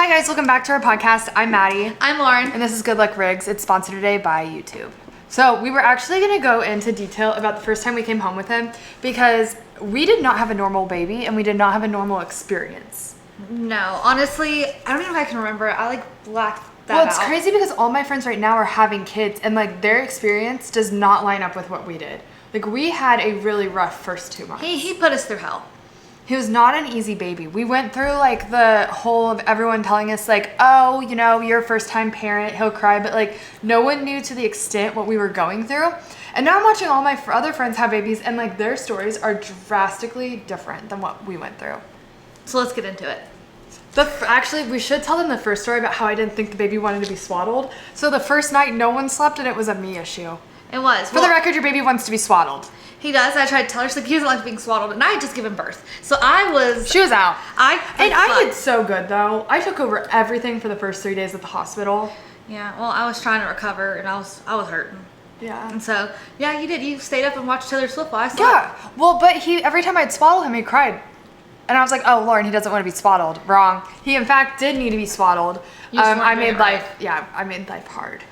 Hi guys, welcome back to our podcast. I'm Maddie. I'm Lauren. And this is Good Luck Rigs. It's sponsored today by YouTube. So we were actually going to go into detail about the first time we came home with him because we did not have a normal baby and we did not have a normal experience. No, honestly, I don't even know if I can remember it. I blacked that out. Well, it's crazy because all my friends right now are having kids and their experience does not line up with what we did. We had a really rough first 2 months. He put us through hell. He was not an easy baby. We went through the whole of everyone telling us oh, you're a first time parent, he'll cry, but no one knew to the extent what we were going through. And now I'm watching all my other friends have babies and their stories are drastically different than what we went through. So let's get into it. Actually, we should tell them the first story about how I didn't think the baby wanted to be swaddled. So the first night no one slept and it was a me issue. It was. For the record, your baby wants to be swaddled. He does. I tried to tell her, he doesn't like being swaddled, and I had just given birth. So She was out. I did slept. so good though. I took over everything for the first 3 days at the hospital. Yeah, well, I was trying to recover, and I was hurting. Yeah. And so, yeah, you did. You stayed up and watched Taylor Swift while I slept. Yeah. Well, but every time I'd swaddle him, he cried. And I was like, oh, Lauren, he doesn't want to be swaddled. Wrong. He, in fact, did need to be swaddled. I made life hard.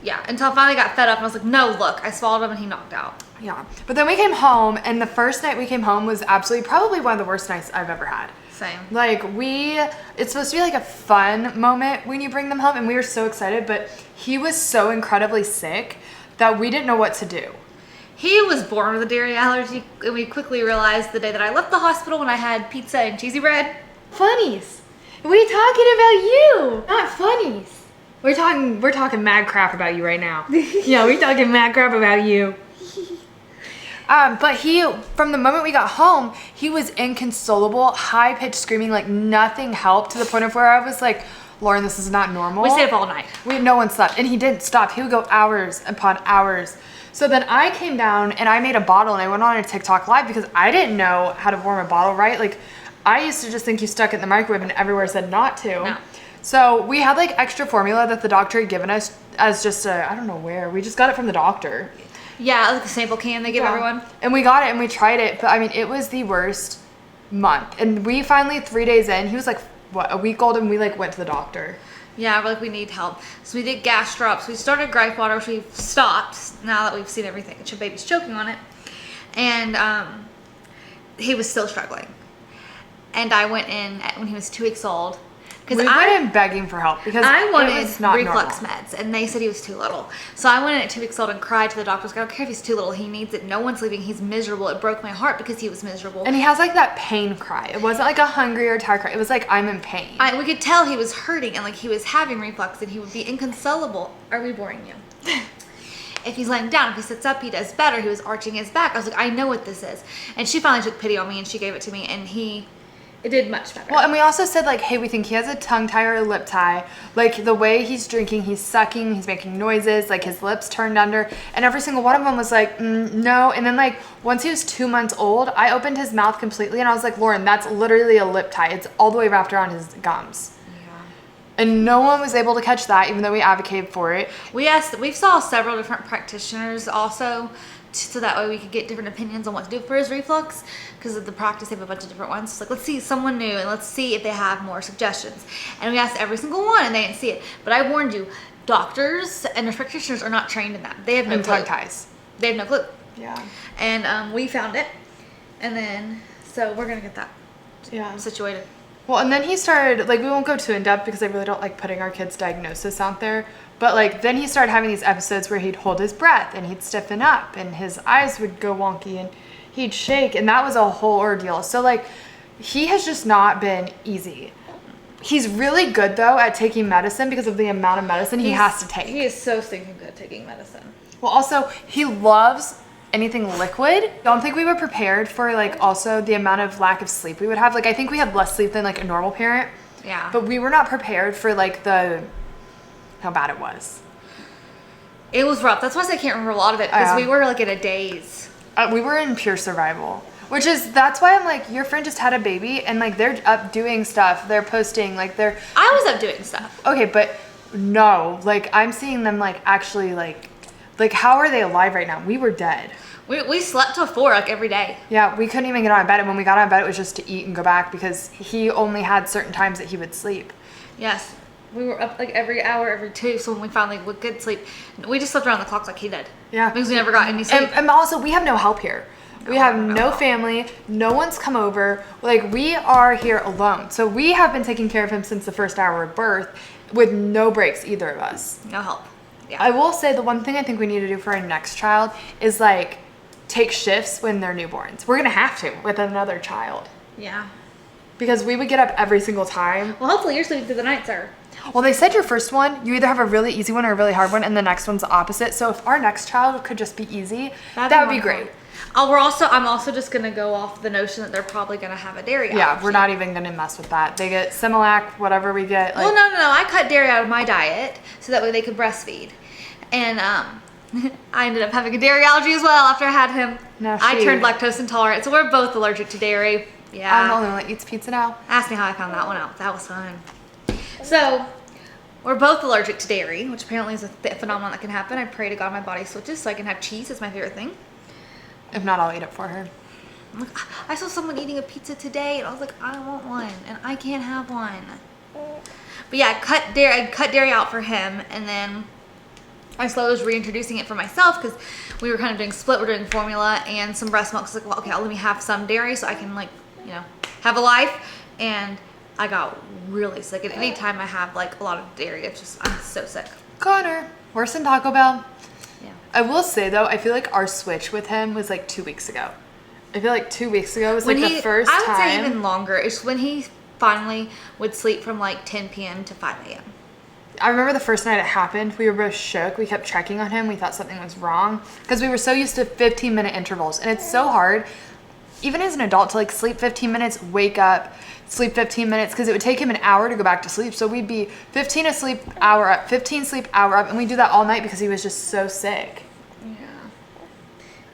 Yeah, until I finally got fed up and I was like, no, look, I swallowed him and he knocked out. Yeah. But then we came home, and the first night we came home was probably one of the worst nights I've ever had. Same. It's supposed to be a fun moment when you bring them home, and we were so excited, but he was so incredibly sick that we didn't know what to do. He was born with a dairy allergy, and we quickly realized the day that I left the hospital when I had pizza and cheesy bread. Funnies. We talking about you, not funnies. We're talking mad crap about you right now. Yeah, we're talking mad crap about you. But from the moment we got home, he was inconsolable, high-pitched screaming, nothing helped, to the point of where I was like, Lauren, this is not normal. We stayed up all night. No one slept, and he didn't stop. He would go hours upon hours. So then I came down, and I made a bottle, and I went on a TikTok live because I didn't know how to warm a bottle right. I used to just think you stuck it in the microwave, and everywhere said not to. No. So we had extra formula that the doctor had given us as just I don't know where. We just got it from the doctor. Yeah, the sample can they give everyone. And we got it and we tried it. But it was the worst month. And we finally, 3 days in, he was a week old, and we went to the doctor. Yeah, we're we need help. So we did gas drops. We started gripe water, which we've stopped now that we've seen everything. Your baby's choking on it. And he was still struggling. And I went in when he was 2 weeks old. We went in begging for help because I wanted reflux normal. meds, and they said he was too little. So I went in at 2 weeks old and cried to the doctors. I don't care if he's too little. He needs it. No one's leaving. He's miserable. It broke my heart because he was miserable. And he has that pain cry. It wasn't a hungry or tired cry. It was I'm in pain. We could tell he was hurting, and he was having reflux, and he would be inconsolable. Are we boring you? If he's laying down, if he sits up, he does better. He was arching his back. I was like, I know what this is. And she finally took pity on me, and she gave it to me, and it did much better. Well, and we also said, hey, we think he has a tongue tie or a lip tie. The way he's drinking, he's sucking, he's making noises, his lips turned under. And every single one of them was no. And then, once he was 2 months old, I opened his mouth completely, and I was like, Lauren, that's literally a lip tie. It's all the way wrapped around his gums. Yeah. And no one was able to catch that, even though we advocated for it. We saw several different practitioners also, so that way we could get different opinions on what to do for his reflux, because of the practice they have a bunch of different ones. So let's see someone new and let's see if they have more suggestions. And we asked every single one and they didn't see it. But I warned you, doctors and nurse practitioners are not trained in that. They have no clue. Tongue ties. They have no clue. Yeah. And we found it, and then so we're gonna get that situated. Well, and then he started, we won't go too in depth because I really don't like putting our kids' diagnosis out there. But then he started having these episodes where he'd hold his breath and he'd stiffen up and his eyes would go wonky and he'd shake, and that was a whole ordeal. So he has just not been easy. He's really good though at taking medicine because of the amount of medicine he has to take. He is so stinking good at taking medicine. Well, also he loves anything liquid. Don't think we were prepared for also the amount of lack of sleep we would have. I think we had less sleep than a normal parent. Yeah. But we were not prepared for how bad it was. It was rough. That's why I can't remember a lot of it, because we were in a daze. We were in pure survival, that's why I'm your friend just had a baby and they're up doing stuff. They're posting I was up doing stuff. Okay, but no, I'm seeing them actually how are they alive right now? We were dead. We slept till 4 every day. Yeah, we couldn't even get out of bed, and when we got out of bed it was just to eat and go back because he only had certain times that he would sleep. Yes. We were up like every hour, every two. So when we finally would get sleep, we just slept around the clock like he did. Yeah. Because we never got any sleep. And also, we have no help here. We have no family. No one's come over. Like, we are here alone. So we have been taking care of him since the first hour of birth with no breaks, either of us. No help. Yeah. I will say the one thing I think we need to do for our next child is like take shifts when they're newborns. We're going to have to with another child. Yeah. Because we would get up every single time. Well, hopefully you're sleeping through the night, sir. Well, they said your first one, you either have a really easy one or a really hard one, and the next one's the opposite. So if our next child could just be easy, that would be great. I'm also just gonna go off the notion that they're probably gonna have a dairy allergy. Yeah, we're not even gonna mess with that. They get Similac, whatever we get. Like, well, no. I cut dairy out of my diet so that way they could breastfeed, and I ended up having a dairy allergy as well after I had him. No, I turned lactose intolerant, so we're both allergic to dairy. Yeah. I'm the only one that eats pizza now. Ask me how I found that one out. That was fun. So, we're both allergic to dairy, which apparently is a phenomenon that can happen. I pray to God my body switches so I can have cheese. It's my favorite thing. If not, I'll eat it for her. I saw someone eating a pizza today, and I was like, I want one, and I can't have one. But yeah, I cut dairy out for him, and then I slowly was reintroducing it for myself because we were kind of doing split. We're doing formula and some breast milk. So I was like, well, okay, let me have some dairy so I can have a life. And I got really sick. And anytime I have like a lot of dairy, I'm so sick. Connor, worse than Taco Bell. Yeah. I will say though, I feel like our switch with him was like 2 weeks ago. I feel like 2 weeks ago was like the first time. I would say even longer. It's when he finally would sleep from like 10 p.m. to 5 a.m. I remember the first night it happened, we were both shook. We kept checking on him. We thought something was wrong because we were so used to 15-minute intervals. And it's so hard, even as an adult, to like sleep 15 minutes, wake up, sleep 15 minutes, because it would take him an hour to go back to sleep. So we'd be 15 asleep, hour up, 15 sleep, hour up. And we do that all night because he was just so sick. Yeah.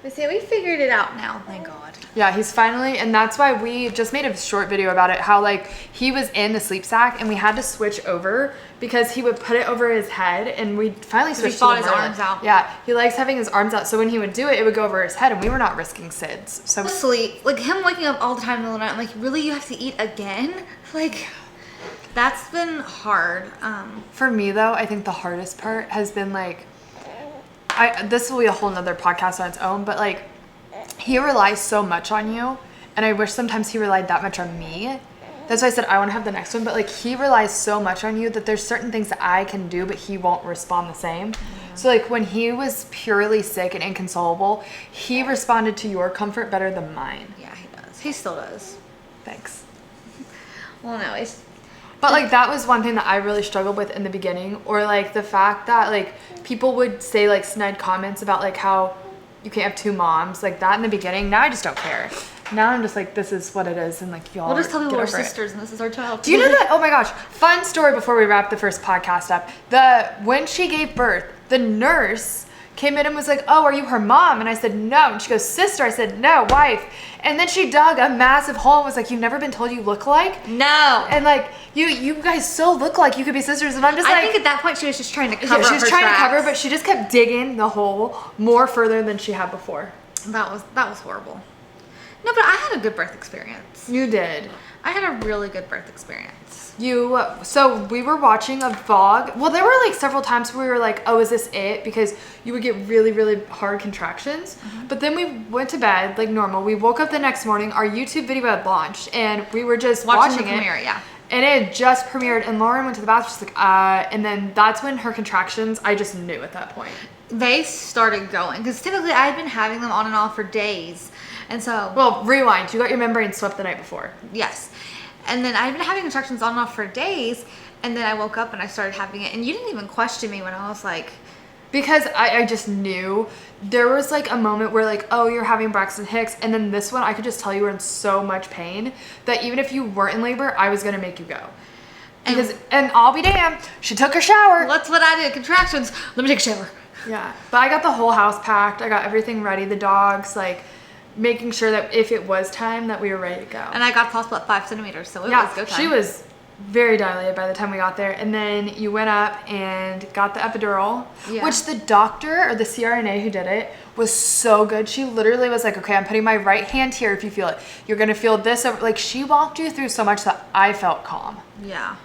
But see, we figured it out now, thank God. Yeah, he's finally, and that's why we just made a short video about it, how like he was in the sleep sack and we had to switch over because he would put it over his head, and we finally switched he thought his arms out. Yeah, he likes having his arms out, so when he would do it, it would go over his head, and we were not risking SIDS. So sleep, like him waking up all the time in the middle of the night, I'm like, really, you have to eat again? Like, that's been hard. For me though, I think the hardest part has been like, this will be a whole nother podcast on its own, but like, he relies so much on you, and I wish sometimes he relied that much on me. That's why I said I want to have the next one, but like he relies so much on you that there's certain things that I can do, but he won't respond the same. Yeah. So like when he was purely sick and inconsolable, he responded to your comfort better than mine. Yeah, he does. He still does. Thanks. Well, no, but like that was one thing that I really struggled with in the beginning, or like the fact that like people would say like snide comments about like how you can't have two moms, like that in the beginning. Now I just don't care. Now I'm just like, this is what it is, and like y'all. We'll just tell people we're sisters, and this is our child. Do you know that? Oh my gosh, fun story before we wrap the first podcast up. When she gave birth, the nurse came in and was like, "Oh, are you her mom?" And I said, "No." And she goes, "Sister." I said, "No, wife." And then she dug a massive hole and was like, "You've never been told you look alike?" No. And like you guys so look like you could be sisters, and I'm just like, I think at that point she was just trying to cover. Yeah, she was trying to cover, but she just kept digging the hole more further than she had before. That was horrible. No, but I had a good birth experience. You did. I had a really good birth experience. So we were watching a vlog. Well, there were like several times where we were like, oh, is this it? Because you would get really, really hard contractions. Mm-hmm. But then we went to bed like normal. We woke up the next morning. Our YouTube video had launched, and we were just watching the premiere, yeah. And it had just premiered, and Lauren went to the bathroom. She's like, and then that's when her contractions, I just knew at that point. They started going, because typically I had been having them on and off for days. And so... Well, rewind. You got your membrane swept the night before. Yes. And then I'd been having contractions on and off for days, and then I woke up and I started having it. And you didn't even question me when I was like... Because I just knew. There was like a moment where like, oh, you're having Braxton Hicks. And then this one, I could just tell you were in so much pain that even if you weren't in labor, I was going to make you go. And I'll be damned, she took her shower. Well, that's what I did. Contractions. Let me take a shower. Yeah. But I got the whole house packed. I got everything ready. The dogs, like... making sure that if it was time that we were ready to go. And I got possible at 5 centimeters, so it was go time. She was very dilated by the time we got there. And then you went up and got the epidural, which the doctor or the CRNA who did it was so good. She literally was like, okay, I'm putting my right hand here if you feel it. You're going to feel this. Like she walked you through so much that I felt calm. Yeah.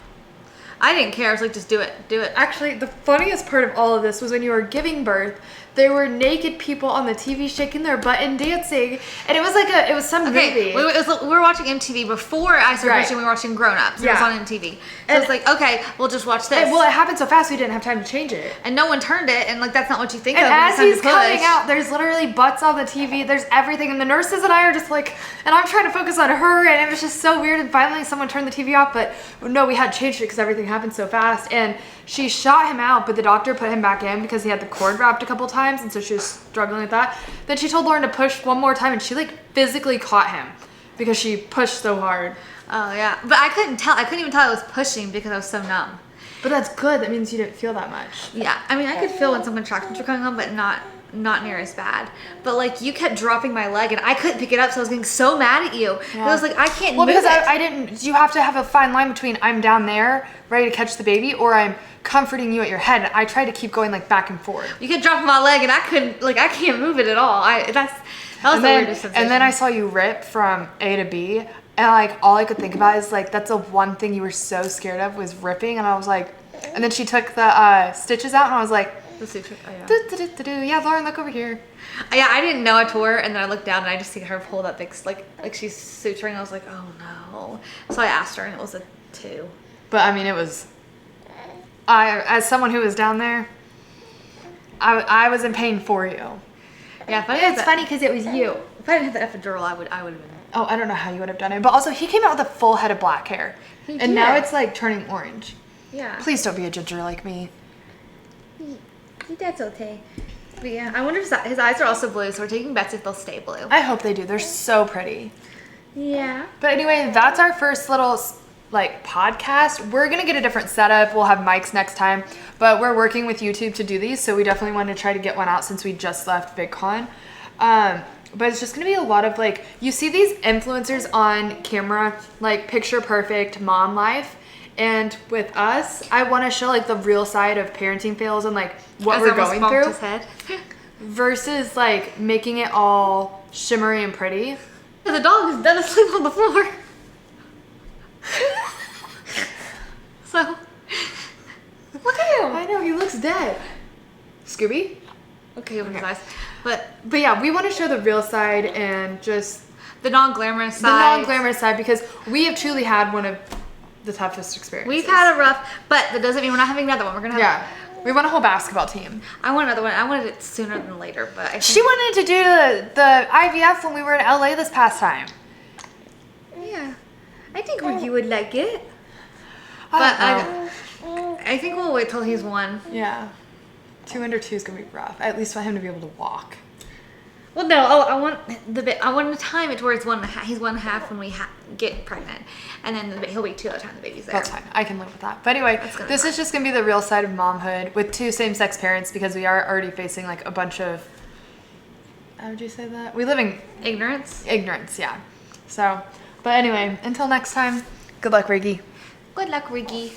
I didn't care. I was like, just do it. Actually, the funniest part of all of this was when you were giving birth, there were naked people on the TV shaking their butt and dancing, and it was some movie. We were watching MTV before I started watching. We were watching Grown Ups. It was on MTV. So it's like, okay, we'll just watch this. Well, it happened so fast we didn't have time to change it. And no one turned it, and like that's not what you think and of. And as he's coming out, there's literally butts on the TV. There's everything, and the nurses and I are just like, and I'm trying to focus on her, and it was just so weird. And finally, someone turned the TV off, but no, we had changed it because everything happened so fast. And she shot him out, but the doctor put him back in because he had the cord wrapped a couple times, and so she was struggling with that. Then she told Lauren to push one more time, and she like physically caught him because she pushed so hard. Oh yeah, but I couldn't tell. I couldn't even tell I was pushing because I was so numb. But that's good. That means you didn't feel that much. Yeah, I mean, I could feel when some contractions were coming on, but not near as bad. But like you kept dropping my leg, and I couldn't pick it up, so I was getting so mad at you. Yeah. I was like, I can't. Well, because I didn't. You have to have a fine line between I'm down there ready to catch the baby, or I'm comforting you at your head. I tried to keep going like back and forth. You kept dropping my leg, and I couldn't. Like I can't move it at all. That was the weirdest sensation. And then I saw you rip from A to B, and like all I could think about is like that's the one thing you were so scared of was ripping, and I was like, and then she took the stitches out, and I was like, the suture. Oh, yeah. Yeah, Lauren, look over here. Yeah, I didn't know I tore, and then I looked down and I just see her pull that big like she's suturing. I was like, oh no. So I asked her, and it was a 2. But I mean, it was. As someone who was down there, I was in pain for you. Yeah, it's funny because it was you. If I didn't have the epidural, I would have been. Oh, I don't know how you would have done it. But also, he came out with a full head of black hair. And now it's like turning orange. Yeah. Please don't be a ginger like me. That's okay. But yeah, I wonder if his eyes are also blue, so we're taking bets if they'll stay blue. I hope they do. They're so pretty. Yeah. But anyway, that's our first little like podcast. We're gonna get a different setup. We'll have mics next time, but we're working with YouTube to do these, so we definitely want to try to get one out since we just left VidCon. But it's just gonna be a lot of like, you see these influencers on camera, like picture perfect mom life, and with us, I want to show like the real side of parenting fails and like what we're going through, his head. versus like making it all shimmery and pretty. The dog is dead asleep on the floor. So, look at him. I know, he looks dead. Scooby? Okay, open his eyes. But yeah, we want to show the real side and just the non-glamorous side. The non-glamorous side, because we have truly had one of the toughest experiences. We've had a rough, but that doesn't mean we're not having another one. We're gonna have. Yeah, we want a whole basketball team. I want another one. I wanted it sooner than later, but I think she wanted to do the IVF when we were in LA this past time. Yeah, I think you would like it. But I think we'll wait till he's 1. Yeah. 2 under 2 is gonna be rough. I at least want him to be able to walk. Well, no. I want to time it towards 1.5. He's 1.5 when we get pregnant, and then he'll be 2 at the time the baby's there. That's fine. I can live with that. But anyway, this is just gonna be the real side of momhood with 2 same-sex parents, because we are already facing like a bunch of. How would you say that? We live in ignorance. Ignorance, yeah. So, but anyway, until next time. Good luck, Riggy. Good luck, Riggy.